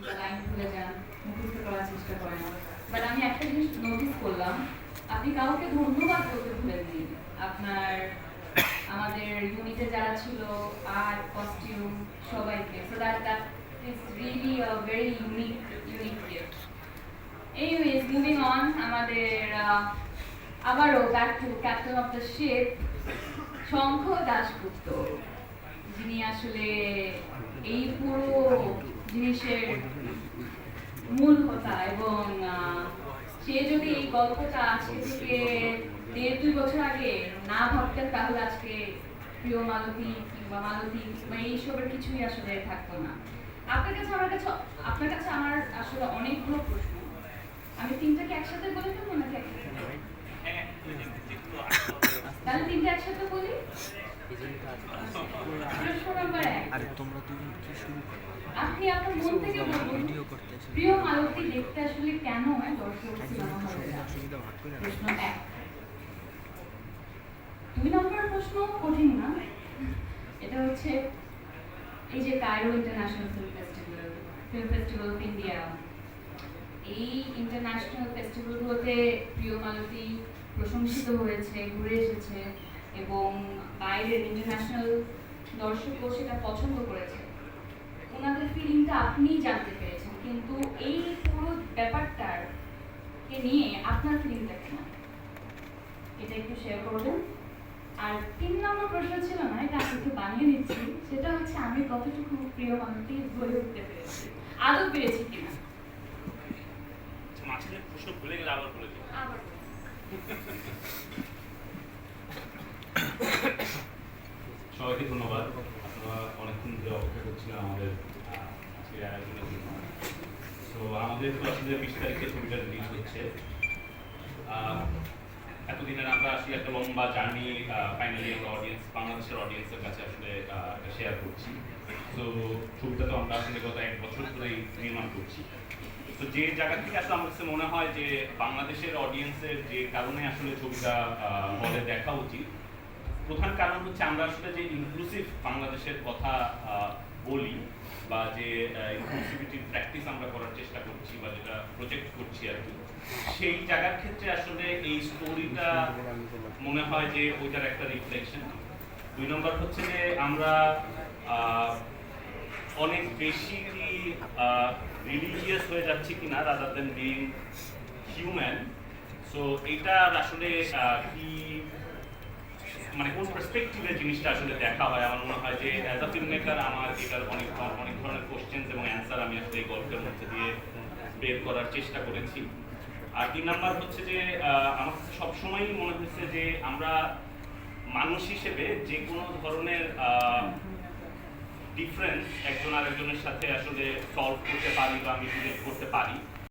Line ভুলে যান, মুখস্থ করার চেষ্টা করেন। বাট আমি একটা জিনিস নোটিস করলাম, আপনি কাউকে ধন্যবাদ বলতে ভুলেননি। আপনার আমাদের ইউনিটে যারা ছিল, আর্ট, কস্টিউম, সবাইকে। So that is really a very unique gift. Anyways, moving on, আমাদের আবারও back to captain of the ship Shankha Dasgupta, যিনি আসলে এই পুরো জিনিসের মূল হোতা। এবং সে যদি এই গল্পটা আজকে থেকে 1.5-2 বছর আগে না ভাবতেন, তাহলে আজকে প্রিয় মালতী কিংবা মালতী বা এইসবের কিছুই আসলে থাকতো না। আপনার কাছে আমার আসলে অনেকগুলো প্রশ্ন। আমি তিনটাকে একসাথে বলে ফেলবো নাকি একসাথে? তাহলে তিনটা একসাথে বলি। প্রশ্ন নাম্বার 1, আপনি আপনার মন থেকে বলুন, প্রিয় মালতী দেখতে আসলে কেন দর্শক সিনেমা হলে যায়? প্রশ্ন 1। 2 নম্বর প্রশ্ন কঠিন না, এটা হচ্ছে এই যে Cairo international film festival of India, এই ইন্টারন্যাশনাল ফেস্টিভ্যালগুলোতে প্রিয় মালতী প্রশংসিত হয়েছে, ঘুরে এসেছে এবং বাইরের ইন্টারন্যাশনাল দর্শকও সেটা পছন্দ করেছে। ওনাদের ফিলিংটা আপনি জানতে পেরেছেন, কিন্তু এই পুরো ব্যাপারটার কে নিয়ে আপনার ফিলিংটা কেমন, এটা একটু শেয়ার করবেন। আর 3 নম্বর প্রশ্ন ছিল না, এটা আমি একটু বানিয়ে নিচ্ছি, সেটা হচ্ছে আমি কতটুকু প্রিয় মালতী হয়ে উঠতে পেরেছি, আদৌ পেরেছি কিনা। মাঝখানে প্রশ্ন ভুলে গেলে আবার বলে দিই। সবাইকে ধন্যবাদ। আপনারা অনেকক্ষণ ধরে অপেক্ষা করছিলেন আমাদের আজকের আয়োজনের জন্য। তো আমাদের তো আসলে 20 তারিখে ছবিটা রিলিজ হচ্ছে। এতদিনের আমরা আসলে একটা লম্বা জার্নি ফাইনালি আমরা বাংলাদেশের অডিয়েন্সের কাছে আসলে শেয়ার করছি। তো ছবিটা তো আমরা আসলে গত 1 বছর ধরেই নির্মাণ করছি। তো যে জায়গা থেকে আসলে আমার কাছে মনে হয় যে বাংলাদেশের অডিয়েন্সের যে কারণে আসলে ছবিটা হলে দেখা উচিত, প্রধান কারণ হচ্ছে আমরা আসলে যে ইনক্লুসিভ বাংলাদেশের কথা বলি বা যে ইনক্লুসিভিটির প্র্যাকটিস আমরা করার চেষ্টা করছি বা যেটা প্রজেক্ট করছি আর কি, সেই জায়গার ক্ষেত্রে আসলে এই স্টোরিটা মনে হয় যে ওইটার একটা রিফ্লেকশন। 2 নম্বর হচ্ছে যে আমরা অনেক বেশি রিলিজিয়াস হয়ে যাচ্ছি কিনা rather than being human. So এইটা আসলে কি মানে কোন পার্সপেক্টিভে জিনিসটা আসলে দেখা হয়, আমার মনে হয় যে অ্যাজ আ ফিল্ম মেকার আমার এটার অনেক ধরনের কোশ্চেন্স এবং অ্যান্সার আমি আসলে এই গল্পের মধ্যে দিয়ে বের করার চেষ্টা করেছি। আর 3 নাম্বার হচ্ছে যে আমার কাছে সবসময়ই মনে হচ্ছে যে আমরা মানুষ হিসেবে যে কোনো ধরনের ডিফারেন্স একজন আরেকজনের সাথে আসলে সলভ করতে পারি বা আমি রিলেট করতে পারি।